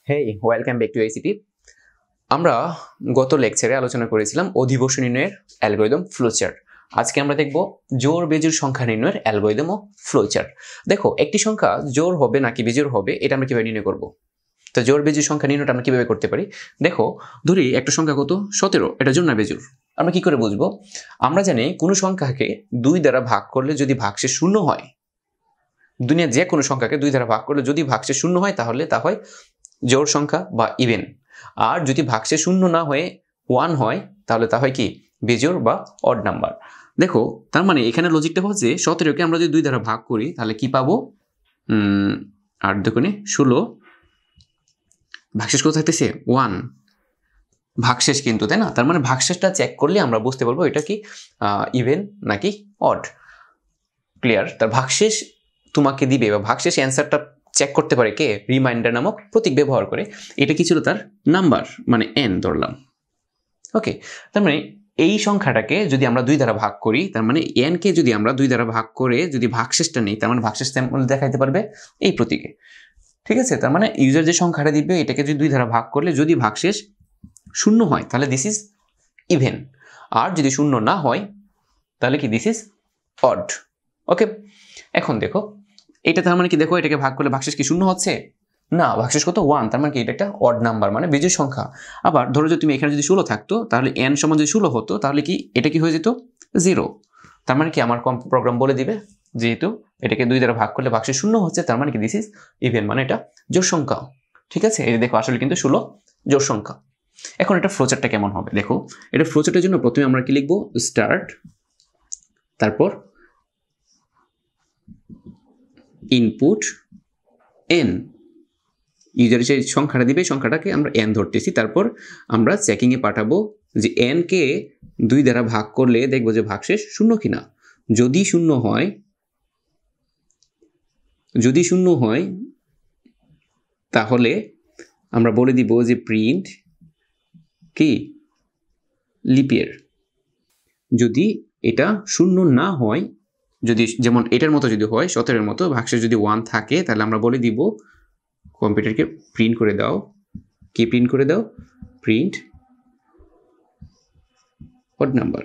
Hey welcome back to ICT. আমরা গত লেকচারে আলোচনা করেছিলাম অধিবর্ষ নির্ণয়ের অ্যালগরিদম ফ্লোচার্ট। আজকে আমরা দেখব জোড় বেজোড় সংখ্যা নির্ণয়ের অ্যালগরিদম ও ফ্লোচার্ট। দেখো, একটি সংখ্যা জোড় হবে নাকি বেজোড় হবে এটা আমরা কিভাবে নির্ণয় করব। তো জোড় বেজোড় সংখ্যা নির্ণয়টা আমরা কিভাবে করতে পারি? দেখো, ধরি একটা সংখ্যা কত 17, এটা জোড় না বেজোড়? আমরা কি করে বুঝবো? আমরা জানি কোনো সংখ্যাকে 2 দ্বারা ভাগ করলে যদি ভাগশেষ 0 হয়, দুনিয়ার যে কোনো সংখ্যাকে 2 দ্বারা ভাগ করলে যদি ভাগশেষ 0 হয় তাহলে তা হয় জোড় সংখ্যা বা ইভেন। আর যদি ভাগশেষ 0 না হয়ে 1 হয় তাহলে তা হয় কি বেজোড় বা অড নাম্বার। দেখো, তার মানে এখানে লজিকটা হচ্ছে 17কে আমরা যদি 2 দ্বারা ভাগ করি তাহলে কি পাবো? 8 দুগুণে 16, ভাগশেষ কত থাকতেছে 1, ভাগশেষ কিন্তু, তাই না? তার মানে ভাগশেষটা চেক করলে আমরা বুঝতে পারবো এটা কি ইভেন নাকি অড। ক্লিয়ার? তার ভাগশেষ তোমাকে দিবে বা ভাগশেষ অ্যান্সারটা চেক করতে পারে কে? রিমাইন্ডার নামক প্রতীক ব্যবহার করে। এটা কি ছিল? তার নাম্বার, মানে n ধরলাম। ওকে, তার মানে এই সংখ্যাটাকে যদি আমরা 2 দ্বারা ভাগ করি, তার মানে n কে যদি আমরা 2 দ্বারা ভাগ করে যদি ভাগশেষটা নেই, তার মানে ভাগশেষ দেখাইতে পারবে এই প্রতীকে। ঠিক আছে? তার মানে ইউজার যে সংখ্যাটা দিবে এটাকে যদি 2 দ্বারা ভাগ করলে যদি ভাগশেষ 0 হয় তাহলে দিস ইজ ইভেন, আর যদি 0 না হয় তাহলে কি দিস ইজ অড। ওকে, এখন দেখো এটা তার মানে কি, দেখো এটাকে ভাগ করলে ভাগশেষ কি 0 হচ্ছে না, ভাগশেষ কত 1, তার মানে কি এটা একটা অড নাম্বার, মানে বেজোড় সংখ্যা। আবার ধরো যে তুমি এখানে যদি 16 থাকতো তাহলে n সমান যদি 16 হতো তাহলে কি এটা কি হয়ে যেত 0। তার মানে কি আমার প্রোগ্রাম বলে দিবে যেহেতু এটাকে 2 দ্বারা ভাগ করলে ভাগশেষ 0 হচ্ছে, তার মানে কি দিস ইজ ইভেন, মানে এটা জোড় সংখ্যা। ঠিক আছে, এই দেখো আসলে কিন্তু 16 জোড় সংখ্যা। এখন এটা ফ্লোচার্টটা কেমন হবে দেখো। এটা ফ্লোচার্টের জন্য প্রথমে আমরা কি লিখবো? স্টার্ট, তারপর ইনপুট n, ইউজার যে সংখ্যাটা দিবে সংখ্যাটাকে আমরা n ধরতেছি, তারপর আমরা চেকিংয়ে পাঠাবো যে n কে 2 দ্বারা ভাগ করলে দেখবো যে ভাগশেষ 0 কিনা। যদি 0 হয় তাহলে আমরা বলে দিব যে প্রিন্ট কি লিপিয়ার। যদি এটা 0 না হয়, যদি যেমন এটার মতো যদি হয় 17-এর মতো ভাগশেষ যদি 1 থাকে তাহলে আমরা বলে দিব কম্পিউটারকে প্রিন্ট করে দাও। কি প্রিন্ট করে দাও? Print odd number.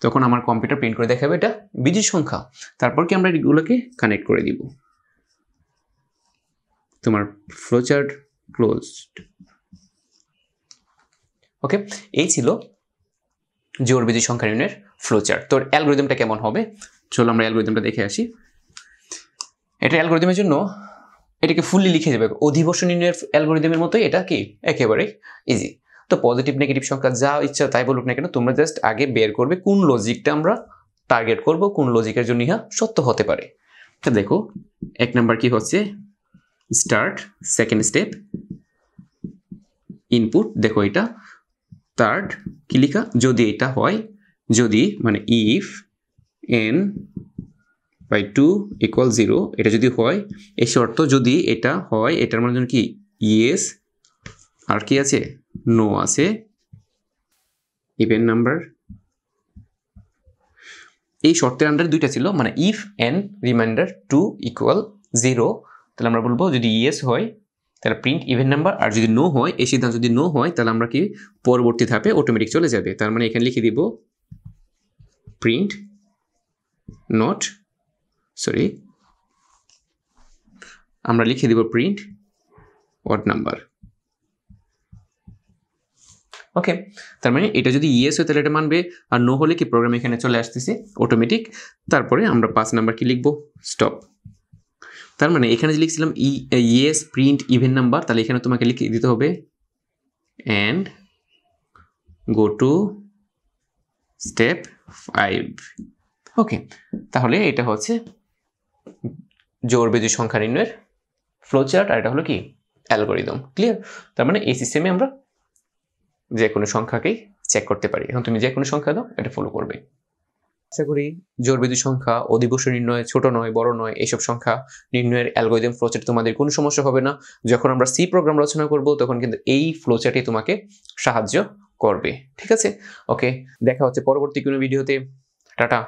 তখন আমার কম্পিউটার প্রিন্ট করে দেখাবে এটা বিজোড় সংখ্যা। তারপর কি আমরা এগুলোকে কানেক্ট করে দিব। তোমার ফ্লোচার্ট ক্লোজড। ওকে, এই ছিল জোড় বেজোড় সংখ্যা নির্ণয়ের ফ্লোচার্ট। তোর অ্যালগরিদমটা কেমন হবে চলো আমরা অ্যালগরিদমটা দেখে আসি। এটা অ্যালগরিদমের জন্য এটাকে ফুললি লিখে যাবে অধিবর্ষ নির্ণয়ের অ্যালগরিদমের মতোই, এটা কি একেবারে ইজি। তো পজিটিভ নেগেটিভ সংখ্যা যা ইচ্ছা তাই বলুক না কেন, তোমরা জাস্ট আগে বের করবে কোন লজিকটা আমরা টার্গেট করব, কোন লজিকের জন্য ইহা সত্য হতে পারে। তো দেখো, 1 নাম্বার কি হচ্ছে? Start, second step input. দেখো এটা থার্ড কি লিখা? যদি এটা হয়, যদি মানে ইফ n/2 = 0, এটা যদি হয়, এই শর্ত যদি এটা হয়, এটার মানে কি ইয়েস, আর কি আছে নো আছে, ইভেন নাম্বার। এই শর্তের আন্ডারে দুইটা ছিল, মানে ইফ n রিমাইন্ডার 2 = 0, তাহলে আমরা বলবো যদি ইয়েস হয় তাহলে প্রিন্ট ইভেন নাম্বার, আর যদি নো হয়, এই সিদ্ধান্ত যদি নো হয় তাহলে আমরা কি পরবর্তী ধাপে অটোমেটিক চলে যাবে। তার মানে এখানে লিখে দিব প্রিন্ট নট, সরি আমরা লিখে দিব প্রিন্ট অড নাম্বার। ওকে, তার মানে এটা যদি ইয়েস হয় তাহলে এটা মানবে, আর নো হলে কি প্রোগ্রাম এখানে চলে আসতেছে অটোমেটিক। তারপরে আমরা 5 নাম্বার কি লিখবো? স্টপ। তার মানে এখানে যে লিখছিলাম ইয়েস প্রিন্ট ইভেন নাম্বার, তাহলে এখানে তোমাকে লিখে দিতে হবে এন্ড গো টু স্টেপ 5। ওকে, তাহলে এটা হচ্ছে জোড় বেজোড় সংখ্যা নির্ণয়ের ফ্লোচার্ট, আর এটা হলো কি অ্যালগরিদম। ক্লিয়ার? তার মানে এই সিস্টেমে আমরা যে কোনো সংখ্যাকেই চেক করতে পারি। এখন তুমি যে কোনো সংখ্যা দাও এটা ফলো করবে। আশা করি জোড় বেজোড় সংখ্যা, অধিবর্ষ নির্ণয়, ছোট নয় বড় নয়, এইসব সংখ্যা নির্ণয়ের অ্যালগরিদম ফ্লোচার্ট তোমাদের কোনো সমস্যা হবে না। যখন আমরা সি প্রোগ্রাম রচনা করব তখন কিন্তু এই ফ্লোচার্টই তোমাকে সাহায্য করবে। ঠিক আছে? ওকে, দেখা হচ্ছে পরবর্তী কোনো ভিডিওতে। টাটা।